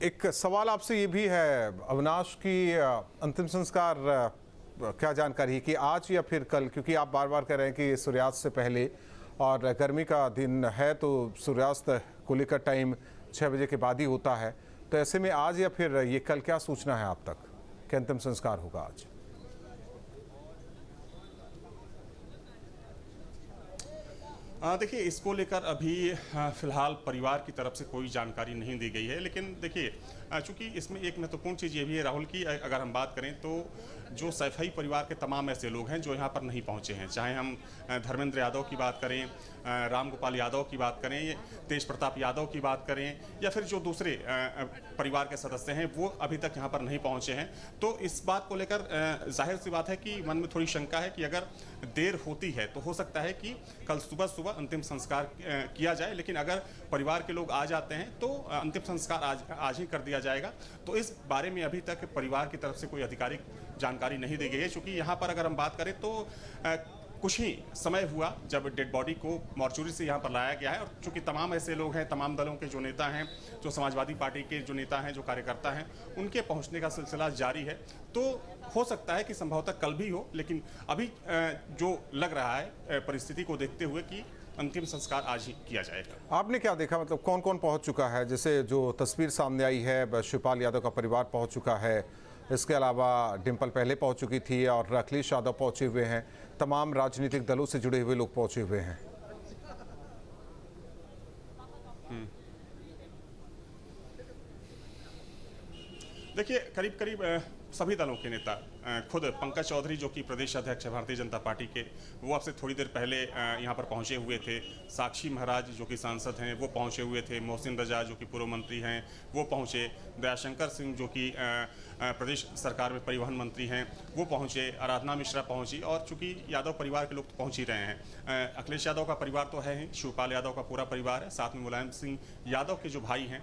एक सवाल आपसे ये भी है, अविनाश की अंतिम संस्कार क्या जानकारी है कि आज या फिर कल, क्योंकि आप बार बार कह रहे हैं कि सूर्यास्त से पहले और गर्मी का दिन है तो सूर्यास्त को लेकर टाइम 6 बजे के बाद ही होता है, तो ऐसे में आज या फिर ये कल क्या सूचना है आप तक कि अंतिम संस्कार होगा आज? देखिए, इसको लेकर अभी फ़िलहाल परिवार की तरफ से कोई जानकारी नहीं दी गई है। लेकिन देखिए, चूँकि इसमें एक महत्वपूर्ण चीज़ ये भी है राहुल की, अगर हम बात करें तो जो सैफई परिवार के तमाम ऐसे लोग हैं जो यहाँ पर नहीं पहुँचे हैं, चाहे हम धर्मेंद्र यादव की बात करें, रामगोपाल यादव की बात करें, तेज प्रताप यादव की बात करें, या फिर जो दूसरे परिवार के सदस्य हैं वो अभी तक यहाँ पर नहीं पहुँचे हैं। तो इस बात को लेकर जाहिर सी बात है कि मन में थोड़ी शंका है कि अगर देर होती है तो हो सकता है कि कल सुबह अंतिम संस्कार किया जाए, लेकिन अगर परिवार के लोग आ जाते हैं तो अंतिम संस्कार आज ही कर दिया जाएगा। तो इस बारे में अभी तक परिवार की तरफ से कोई आधिकारिक जानकारी नहीं दी गई है, क्योंकि यहाँ पर अगर हम बात करें तो कुछ ही समय हुआ जब डेड बॉडी को मॉर्चुरी से यहाँ पर लाया गया है, और चूंकि तमाम ऐसे लोग हैं, तमाम दलों के जो नेता हैं, जो समाजवादी पार्टी के जो नेता हैं, जो कार्यकर्ता हैं, उनके पहुँचने का सिलसिला जारी है। तो हो सकता है कि संभवतः कल भी हो, लेकिन अभी जो लग रहा है परिस्थिति को देखते हुए कि अंतिम संस्कार आज ही किया जाएगा। आपने क्या देखा, मतलब कौन कौन पहुंच चुका है? जैसे जो तस्वीर सामने आई है, शिवपाल यादव का परिवार पहुंच चुका है, इसके अलावा डिम्पल पहले पहुंच चुकी थी और अखिलेश यादव पहुंचे हुए हैं, तमाम राजनीतिक दलों से जुड़े हुए लोग पहुंचे हुए हैं। देखिए, करीब करीब सभी दलों के नेता, खुद पंकज चौधरी जो कि प्रदेश अध्यक्ष है भारतीय जनता पार्टी के, वो अब से थोड़ी देर पहले यहाँ पर पहुँचे हुए थे। साक्षी महाराज जो कि सांसद हैं वो पहुँचे हुए थे। मोहसिन रजा जो कि पूर्व मंत्री हैं वो पहुँचे। दयाशंकर सिंह जो कि प्रदेश सरकार में परिवहन मंत्री हैं वो पहुँचे। आराधना मिश्रा पहुँची, और चूँकि यादव परिवार के लोग तो पहुँच ही रहे हैं। अखिलेश यादव का परिवार तो है ही, शिवपाल यादव का पूरा परिवार है, साथ में मुलायम सिंह यादव के जो भाई हैं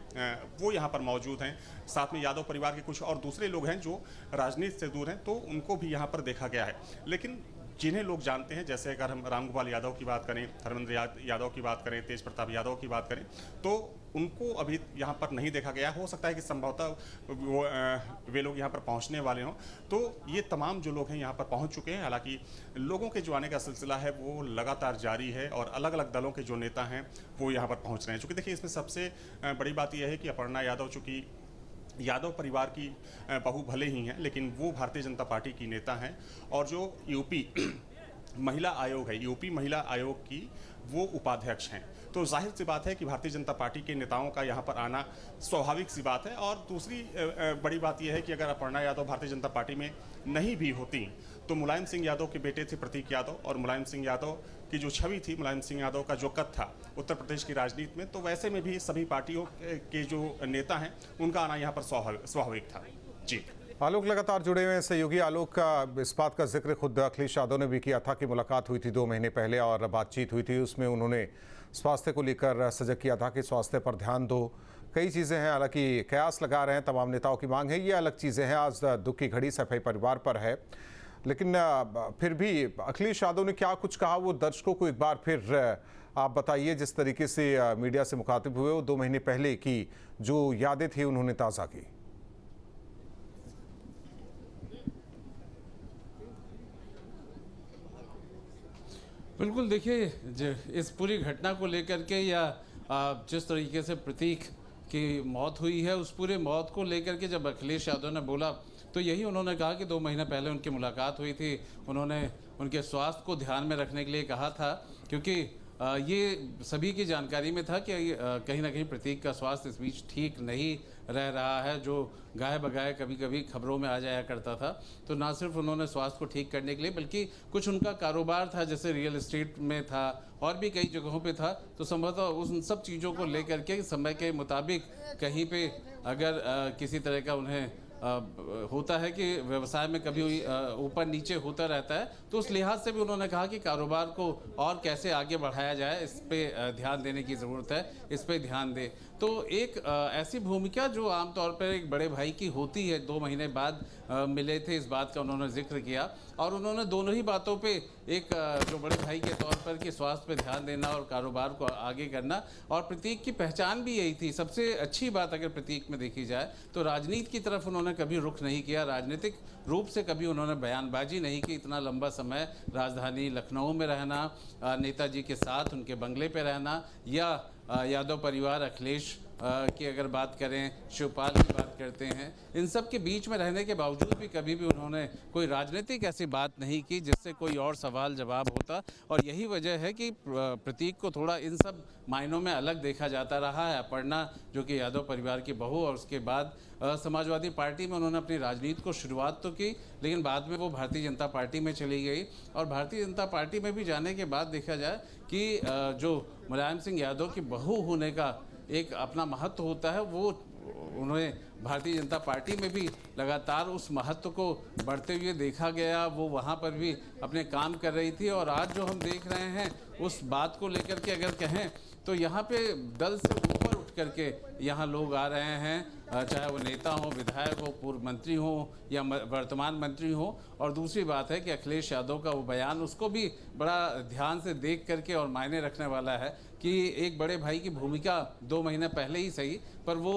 वो यहाँ पर मौजूद हैं। साथ में यादव परिवार के कुछ और दूसरे लोग हैं जो राजनीति से दूर हैं, तो उनको भी यहाँ पर देखा गया है। लेकिन जिन्हें लोग जानते हैं, जैसे अगर हम रामगोपाल यादव की बात करें, धर्मेंद्र यादव की बात करें, तेज प्रताप यादव की बात करें, तो उनको अभी यहाँ पर नहीं देखा गया। हो सकता है कि संभवतः वे लोग यहाँ पर पहुँचने वाले हों। तो ये तमाम जो लोग हैं यहाँ पर पहुँच चुके हैं। हालांकि लोगों के जो आने का सिलसिला है वो लगातार जारी है, और अलग अलग दलों के जो नेता हैं वो यहाँ पर पहुँच रहे हैं। चूँकि देखिए, इसमें सबसे बड़ी बात यह है कि अपर्णा यादव चूँकि यादव परिवार की बहू भले ही हैं, लेकिन वो भारतीय जनता पार्टी की नेता हैं, और जो यूपी महिला आयोग है, यूपी महिला आयोग की वो उपाध्यक्ष हैं। तो जाहिर सी बात है कि भारतीय जनता पार्टी के नेताओं का यहाँ पर आना स्वाभाविक सी बात है। और दूसरी बड़ी बात यह है कि अगर अपर्णा यादव भारतीय जनता पार्टी में नहीं भी होती तो मुलायम सिंह यादव के बेटे थे प्रतीक यादव, और मुलायम सिंह यादव की जो छवि थी, मुलायम सिंह यादव का जो कद था उत्तर प्रदेश की राजनीति में, तो वैसे में भी सभी पार्टियों के जो नेता हैं उनका आना यहाँ पर स्वाभाविक था। जी आलोक लगातार जुड़े हुए हैं। सहयोगी आलोक, का इस बात का जिक्र खुद अखिलेश यादव ने भी किया था कि मुलाकात हुई थी 2 महीने पहले और बातचीत हुई थी, उसमें उन्होंने स्वास्थ्य को लेकर सजग किया था कि स्वास्थ्य पर ध्यान दो। कई चीज़ें हैं, हालांकि कयास लगा रहे हैं, तमाम नेताओं की मांग है, ये अलग चीज़ें हैं। आज दुख की घड़ी सफाई परिवार पर है, लेकिन फिर भी अखिलेश यादव ने क्या कुछ कहा वो दर्शकों को एक बार फिर आप बताइए। जिस तरीके से मीडिया से मुखातिब हुए, वो 2 महीने पहले की जो यादें थी उन्होंने ताज़ा की। बिल्कुल, देखिए, इस पूरी घटना को लेकर के या जिस तरीके से प्रतीक की मौत हुई है, उस पूरे मौत को लेकर के जब अखिलेश यादव ने बोला तो यही उन्होंने कहा कि 2 महीने पहले उनकी मुलाकात हुई थी। उन्होंने उनके स्वास्थ्य को ध्यान में रखने के लिए कहा था, क्योंकि ये सभी की जानकारी में था कि कहीं ना कहीं प्रतीक का स्वास्थ्य इस बीच ठीक नहीं रह रहा है, जो गाय बगाए कभी कभी खबरों में आ जाया करता था। तो ना सिर्फ उन्होंने स्वास्थ्य को ठीक करने के लिए, बल्कि कुछ उनका कारोबार था, जैसे रियल एस्टेट में था और भी कई जगहों पे था, तो संभवतः उन सब चीज़ों को लेकर के समय के मुताबिक कहीं पे अगर किसी तरह का उन्हें होता है कि व्यवसाय में कभी ऊपर नीचे होता रहता है, तो उस लिहाज से भी उन्होंने कहा कि कारोबार को और कैसे आगे बढ़ाया जाए, इस पे ध्यान देने की ज़रूरत है, इस पे ध्यान दे। तो एक ऐसी भूमिका जो आमतौर पर एक बड़े भाई की होती है, 2 महीने बाद मिले थे, इस बात का उन्होंने जिक्र किया, और उन्होंने दोनों ही बातों पे एक जो बड़े भाई के तौर पर कि स्वास्थ्य पे ध्यान देना और कारोबार को आगे करना। और प्रतीक की पहचान भी यही थी। सबसे अच्छी बात अगर प्रतीक में देखी जाए तो राजनीति की तरफ उन्होंने कभी रुख नहीं किया, राजनीतिक रूप से कभी उन्होंने बयानबाजी नहीं की। इतना लंबा समय राजधानी लखनऊ में रहना, नेताजी के साथ उनके बंगले पे रहना, या यादव परिवार, अखिलेश की अगर बात करें, शिवपाल की बात करते हैं, इन सब के बीच में रहने के बावजूद भी कभी भी उन्होंने कोई राजनीतिक ऐसी बात नहीं की जिससे कोई और सवाल जवाब होता। और यही वजह है कि प्रतीक को थोड़ा इन सब मायनों में अलग देखा जाता रहा है। अपर्णा जो कि यादव परिवार की बहू, और उसके बाद समाजवादी पार्टी में उन्होंने अपनी राजनीति को शुरुआत तो की, लेकिन बाद में वो भारतीय जनता पार्टी में चली गई। और भारतीय जनता पार्टी में भी जाने के बाद देखा जाए कि जो मुलायम सिंह यादव की बहू होने का एक अपना महत्व होता है, वो उन्होंने भारतीय जनता पार्टी में भी लगातार उस महत्व को बढ़ते हुए देखा गया। वो वहाँ पर भी अपने काम कर रही थी। और आज जो हम देख रहे हैं उस बात को लेकर के अगर कहें तो यहाँ पे दल से ऊपर उठ करके यहाँ लोग आ रहे हैं, चाहे वो नेता हो, विधायक हो, पूर्व मंत्री हो या वर्तमान मंत्री हो। और दूसरी बात है कि अखिलेश यादव का वो बयान, उसको भी बड़ा ध्यान से देख करके और मायने रखने वाला है कि एक बड़े भाई की भूमिका 2 महीने पहले ही सही, पर वो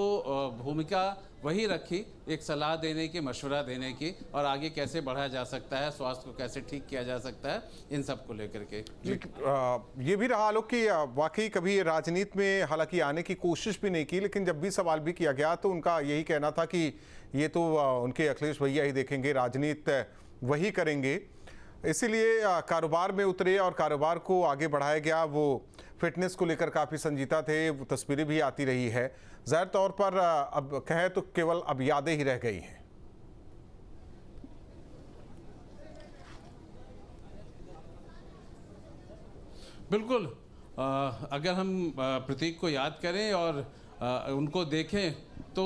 भूमिका वही रखी, एक सलाह देने की, मशवरा देने की, और आगे कैसे बढ़ाया जा सकता है, स्वास्थ्य को कैसे ठीक किया जा सकता है, इन सब को लेकर के। ये भी रहा आलोक कि वाकई कभी राजनीति में हालांकि आने की कोशिश भी नहीं की, लेकिन जब भी सवाल भी किया गया तो उनका यही कहना था कि ये तो उनके अखिलेश भैया ही देखेंगे, राजनीति वही करेंगे। इसीलिए कारोबार में उतरे और कारोबार को आगे बढ़ाया गया। वो फिटनेस को लेकर काफ़ी संजीदा थे, वो तस्वीरें भी आती रही है। ज़ाहिर तौर पर अब कहें तो केवल अब यादें ही रह गई हैं। बिल्कुल, अगर हम प्रतीक को याद करें और उनको देखें तो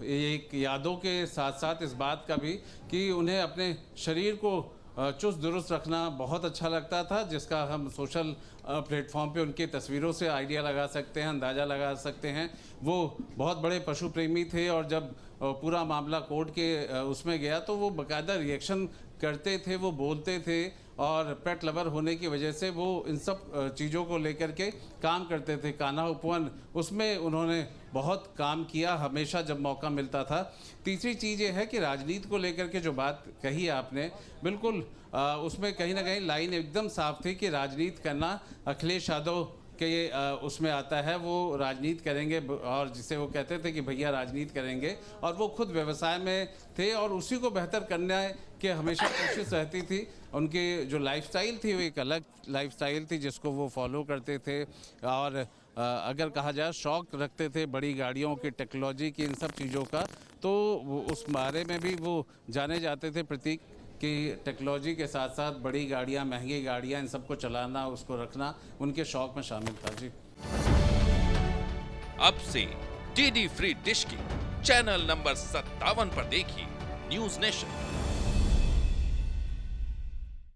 एक यादों के साथ साथ इस बात का भी कि उन्हें अपने शरीर को चुस्त दुरुस्त रखना बहुत अच्छा लगता था, जिसका हम सोशल प्लेटफॉर्म पे उनकी तस्वीरों से आइडिया लगा सकते हैं, अंदाज़ा लगा सकते हैं। वो बहुत बड़े पशु प्रेमी थे और जब पूरा मामला कोर्ट के उसमें गया तो वो बाकायदा रिएक्शन करते थे, वो बोलते थे, और पेट लवर होने की वजह से वो इन सब चीज़ों को लेकर के काम करते थे। कान्हा उपवन, उसमें उन्होंने बहुत काम किया हमेशा जब मौका मिलता था। तीसरी चीज़ ये है कि राजनीति को लेकर के जो बात कही आपने, बिल्कुल उसमें कहीं ना कहीं लाइन एकदम साफ थी कि राजनीति करना अखिलेश यादव के उसमें आता है, वो राजनीति करेंगे, और जिसे वो कहते थे कि भैया राजनीति करेंगे। और वो खुद व्यवसाय में थे और उसी को बेहतर करने की हमेशा कोशिश रहती थी। उनकी जो लाइफस्टाइल थी वो एक अलग लाइफस्टाइल थी जिसको वो फॉलो करते थे। और अगर कहा जाए शौक़ रखते थे बड़ी गाड़ियों की, टेक्नोलॉजी की, इन सब चीज़ों का, तो उस बारे में भी वो जाने जाते थे प्रतीक कि टेक्नोलॉजी के साथ साथ बड़ी गाड़ियाँ, महंगी गाड़ियाँ, इन सबको चलाना, उसको रखना उनके शौक में शामिल था। जी, अब से डीडी फ्री डिश की चैनल नंबर 57 पर देखिए न्यूज़ नेशन।